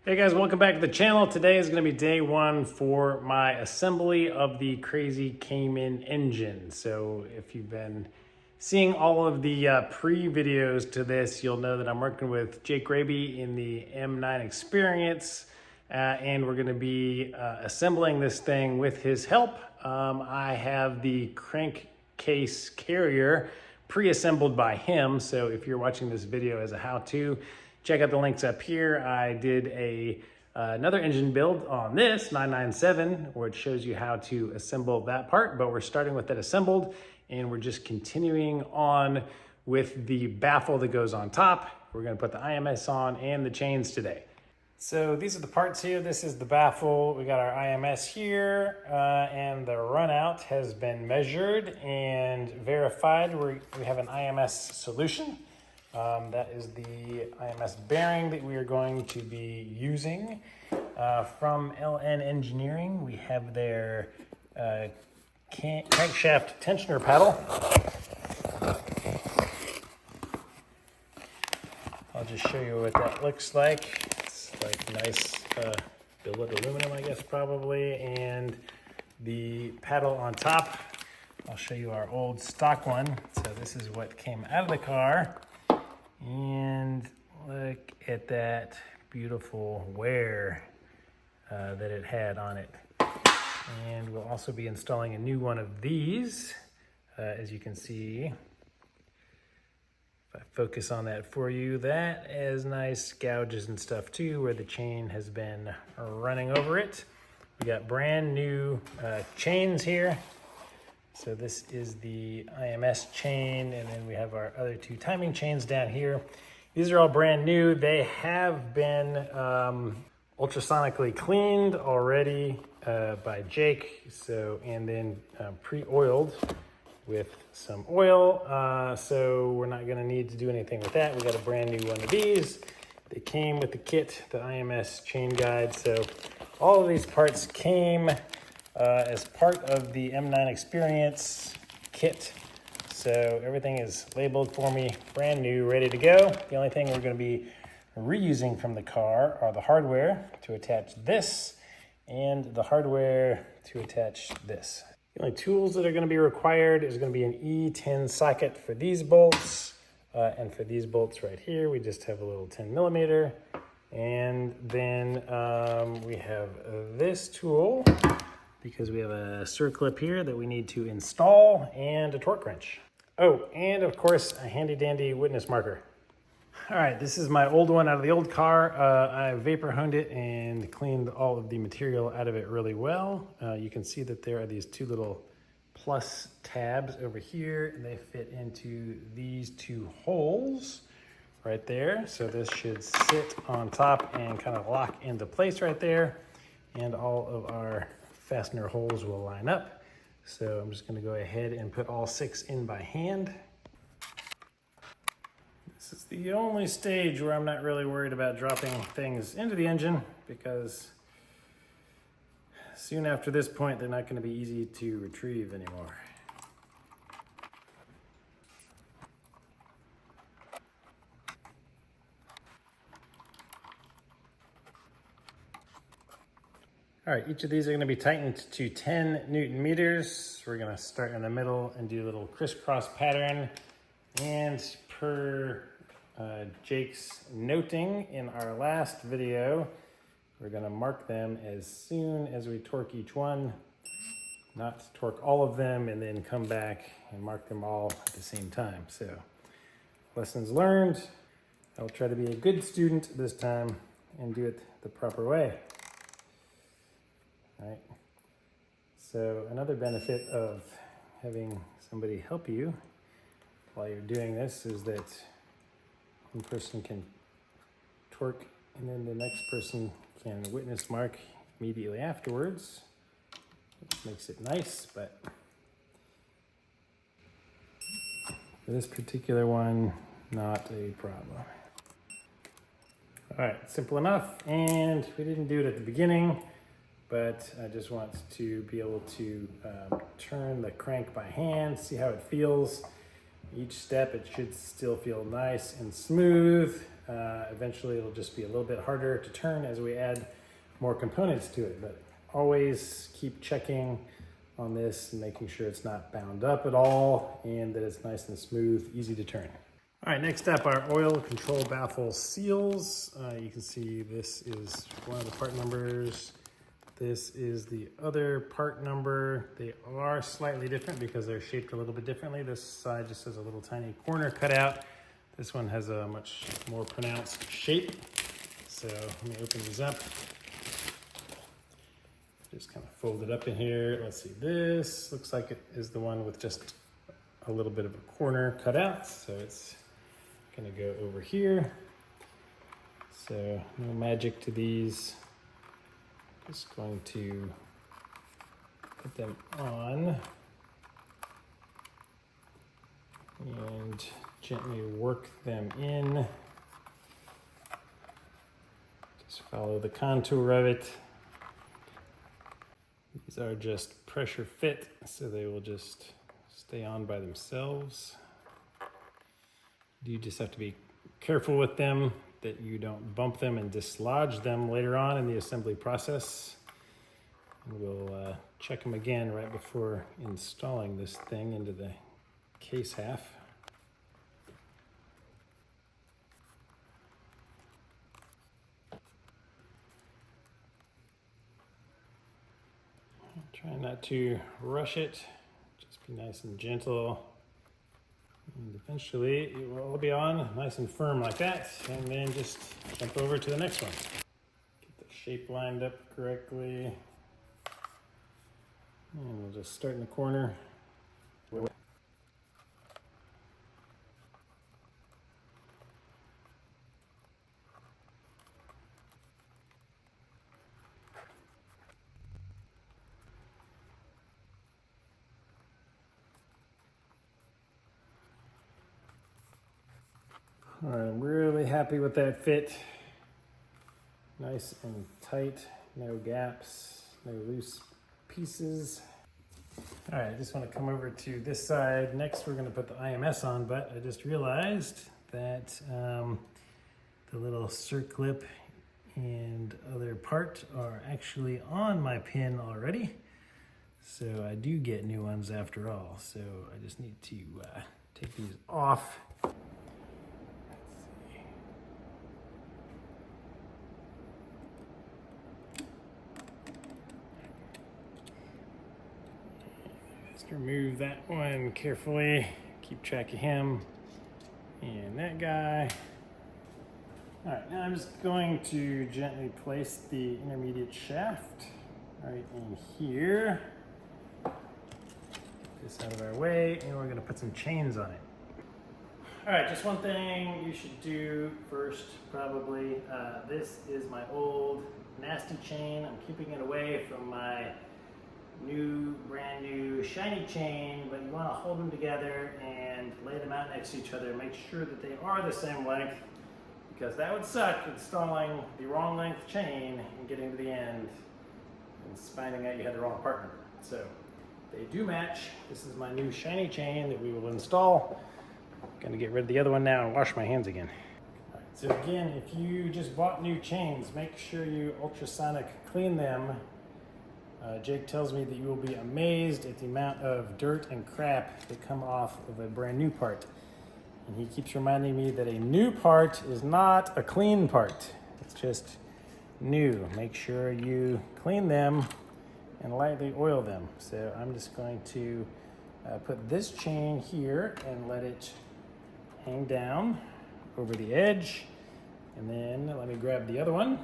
Hey guys, welcome back to the channel. Today is going to be day one for my assembly of the crazy Cayman engine. So if you've been seeing all of the pre-videos to this, you'll know that I'm working with Jake Raby in the M9 Experience, and we're going to be assembling this thing with his help. I have the crankcase carrier pre-assembled by him, so if you're watching this video as a how-to, check out the links up here. I did another engine build on this 997, which shows you how to assemble that part, but we're starting with that assembled, and we're just continuing on with the baffle that goes on top. We're gonna put the IMS on and the chains today. So these are the parts here. This is the baffle. We got our IMS here, and the runout has been measured and verified. We have an IMS solution. That is the IMS bearing that we are going to be using from LN Engineering. We have their crankshaft tensioner paddle. I'll just show you what that looks like. It's like nice billet aluminum, I guess, probably, and the paddle on top. I'll show you our old stock one. So this is what came out of the car. And look at that beautiful wear that it had on it. And we'll also be installing a new one of these. As you can see, if I focus on that for you, that has nice gouges and stuff too, where the chain has been running over it. We got brand new chains here. So this is the IMS chain, and then we have our other two timing chains down here. These are all brand new. They have been ultrasonically cleaned already by Jake, and then pre-oiled with some oil. So we're not gonna need to do anything with that. We got a brand new one of these. They came with the kit, the IMS chain guide. So all of these parts came as part of the M9 Experience kit. So everything is labeled for me, brand new, ready to go. The only thing we're gonna be reusing from the car are the hardware to attach this and the hardware to attach this. The only tools that are gonna be required is gonna be an E10 socket for these bolts, and for these bolts right here, we just have a little 10 millimeter. And then we have this tool, because we have a circlip here that we need to install, and a torque wrench. Oh, and of course, a handy dandy witness marker. All right, this is my old one out of the old car. I vapor honed it and cleaned all of the material out of it really well. You can see that there are these two little plus tabs over here, and they fit into these two holes right there. So this should sit on top and kind of lock into place right there. And all of our fastener holes will line up. So I'm just gonna go ahead and put all 6 in by hand. This is the only stage where I'm not really worried about dropping things into the engine, because soon after this point, they're not gonna be easy to retrieve anymore. All right, each of these are gonna be tightened to 10 Newton meters. We're gonna start in the middle and do a little crisscross pattern. And per Jake's noting in our last video, we're gonna mark them as soon as we torque each one, not torque all of them and then come back and mark them all at the same time. So, lessons learned. I'll try to be a good student this time and do it the proper way. Right. So another benefit of having somebody help you while you're doing this is that one person can torque and then the next person can witness mark immediately afterwards, which makes it nice. But for this particular one, not a problem. All right, simple enough. And we didn't do it at the beginning, but I just want to be able to turn the crank by hand, see how it feels. Each step, it should still feel nice and smooth. Eventually it'll just be a little bit harder to turn as we add more components to it, but always keep checking on this and making sure it's not bound up at all and that it's nice and smooth, easy to turn. All right, next up, our oil control baffle seals. You can see this is one of the part numbers. This is the other part number. They are slightly different because they're shaped a little bit differently. This side just has a little tiny corner cut out. This one has a much more pronounced shape. So let me open these up. Just kind of fold it up in here. Let's see, this looks like it is the one with just a little bit of a corner cut out. So it's gonna go over here. So no magic to these. Just going to put them on and gently work them in. Just follow the contour of it. These are just pressure fit, so they will just stay on by themselves. You just have to be careful with them that you don't bump them and dislodge them later on in the assembly process. And we'll check them again right before installing this thing into the case half. Try not to rush it, just be nice and gentle. And eventually it will all be on nice and firm like that, and then just jump over to the next one. Get the shape lined up correctly. And we'll just start in the corner. All right, I'm really happy with that fit. Nice and tight, no gaps, no loose pieces. All right, I just want to come over to this side. Next, we're going to put the IMS on, but I just realized that the little circlip and other part are actually on my pin already. So I do get new ones after all. So I just need to take these off. Remove that one carefully, keep track of him and that guy. All right, now I'm just going to gently place the intermediate shaft right in here. Get this out of our way, and we're gonna put some chains on it. All right, just one thing you should do first, probably. This is my old nasty chain. I'm keeping it away from my brand new shiny chain, but you want to hold them together and lay them out next to each other. Make sure that they are the same length, because that would suck installing the wrong length chain and getting to the end and finding out you had the wrong part number. So they do match. This is my new shiny chain that we will install. I'm gonna get rid of the other one now and wash my hands again. All right, so again, if you just bought new chains, make sure you ultrasonic clean them. Jake tells me that you will be amazed at the amount of dirt and crap that come off of a brand new part. And he keeps reminding me that a new part is not a clean part. It's just new. Make sure you clean them and lightly oil them. So I'm just going to put this chain here and let it hang down over the edge. And then let me grab the other one.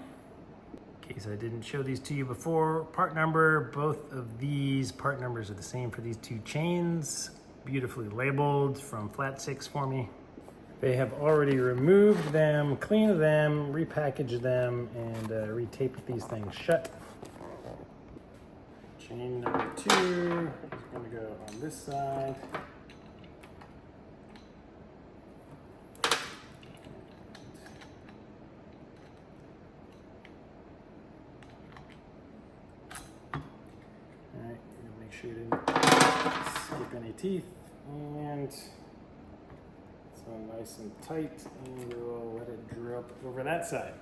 In case I didn't show these to you before, part number, both of these part numbers are the same for these two chains, beautifully labeled from Flat 6 for me. They have already removed them, cleaned them, repackaged them, and retaped these things shut. Chain number 2 is going to go on this side. Make sure you didn't skip any teeth, and it's one nice and tight, and we'll let it drop over that side.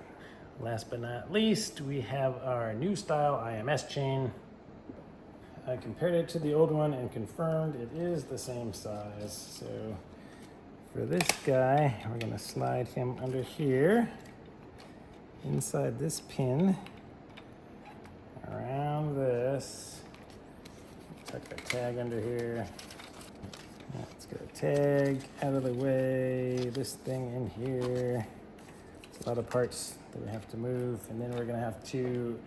Last but not least, we have our new style IMS chain. I compared it to the old one and confirmed it is the same size. So for this guy, we're gonna slide him under here, inside this pin, around this. Tuck a tag under here. Let's get a tag out of the way, this thing in here. It's a lot of parts that we have to move, and then we're gonna have to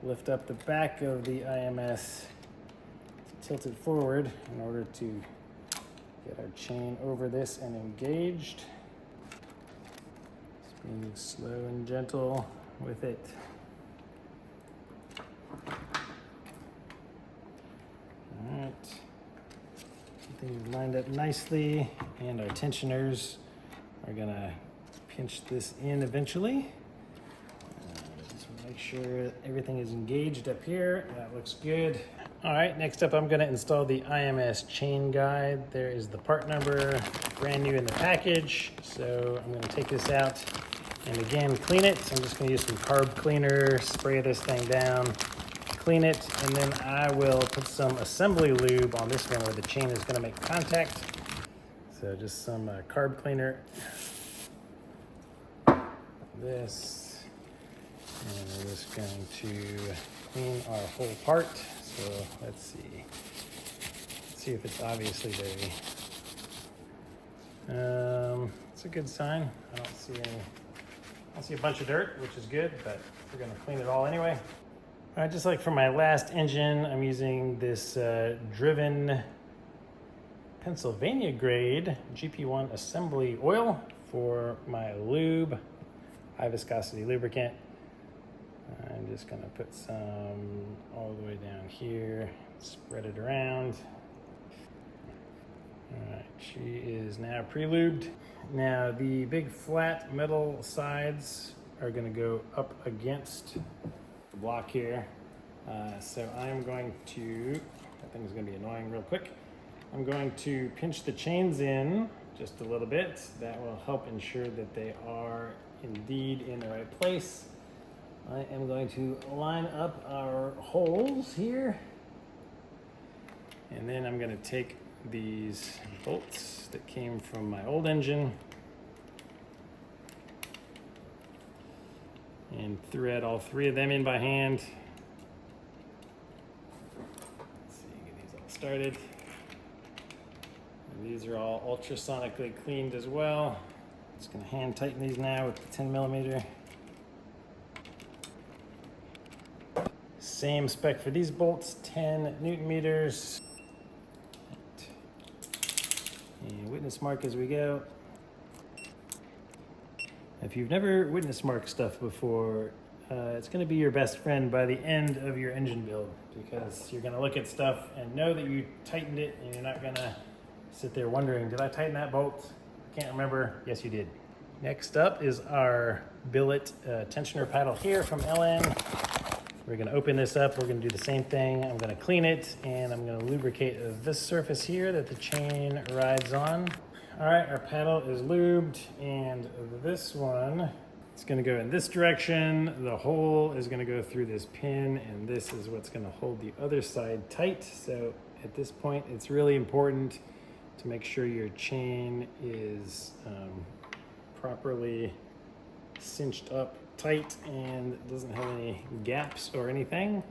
lift up the back of the IMS, tilt it forward in order to get our chain over this and engaged. Just being slow and gentle with it. All right, everything's lined up nicely, and our tensioners are gonna pinch this in eventually. Just wanna make sure everything is engaged up here. That looks good. All right, next up I'm gonna install the IMS chain guide. There is the part number, brand new in the package. So I'm gonna take this out and again, clean it. So I'm just gonna use some carb cleaner, spray this thing down, clean it, and then I will put some assembly lube on this one where the chain is gonna make contact. So just some carb cleaner. This, and we're just going to clean our whole part. So let's see if it's obviously dirty. It's a good sign. I don't see a bunch of dirt, which is good, but we're gonna clean it all anyway. All right, just like for my last engine, I'm using this Driven Pennsylvania grade GP1 assembly oil for my lube, high viscosity lubricant. I'm just gonna put some all the way down here, spread it around. All right, she is now pre-lubed. Now the big flat metal sides are gonna go up against the block here. So I'm going to, that thing's gonna be annoying real quick. I'm going to pinch the chains in just a little bit. That will help ensure that they are indeed in the right place. I am going to line up our holes here, and then I'm going to take these bolts that came from my old engine and thread all three of them in by hand. Let's see, get these all started. And these are all ultrasonically cleaned as well. Just going to hand tighten these now with the 10mm. Same spec for these bolts, 10 Newton meters. And witness mark as we go. If you've never witness marked stuff before, it's gonna be your best friend by the end of your engine build, because you're gonna look at stuff and know that you tightened it, and you're not gonna sit there wondering, did I tighten that bolt? I can't remember. Yes, you did. Next up is our billet tensioner paddle here from LN. We're gonna open this up, we're gonna do the same thing. I'm gonna clean it, and I'm gonna lubricate this surface here that the chain rides on. All right, our paddle is lubed, and this one, it's gonna go in this direction. The hole is gonna go through this pin, and this is what's gonna hold the other side tight. So at this point, it's really important to make sure your chain is properly cinched up tight and doesn't have any gaps or anything.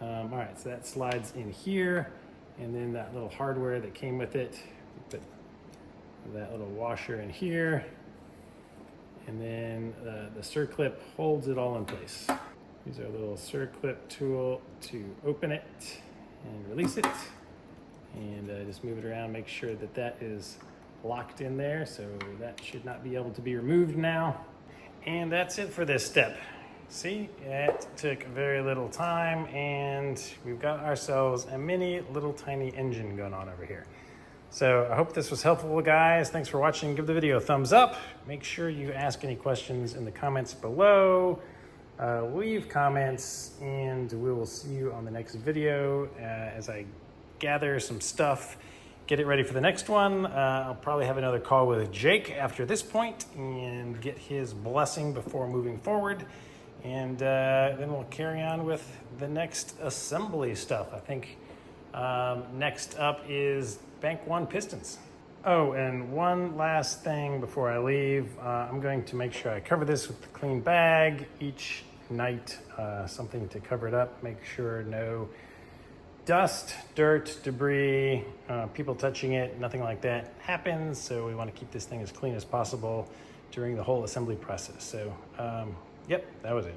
All right, so that slides in here, and then that little hardware that came with it, put that little washer in here, and then the circlip holds it all in place. Use our little circlip tool to open it and release it, and just move it around, make sure that that is locked in there, so that should not be able to be removed now. And that's it for this step. See, it took very little time, and we've got ourselves a mini little tiny engine going on over here. So I hope this was helpful, guys. Thanks for watching. Give the video a thumbs up. Make sure you ask any questions in the comments below. Leave comments, and we will see you on the next video as I gather some stuff, get it ready for the next one. I'll probably have another call with Jake after this point and get his blessing before moving forward. And then we'll carry on with the next assembly stuff. I think next up is Bank 1 pistons. Oh, and one last thing before I leave. I'm going to make sure I cover this with a clean bag each night, something to cover it up, make sure no dust, dirt, debris, people touching it, nothing like that happens. So we want to keep this thing as clean as possible during the whole assembly process. So, yep, that was it.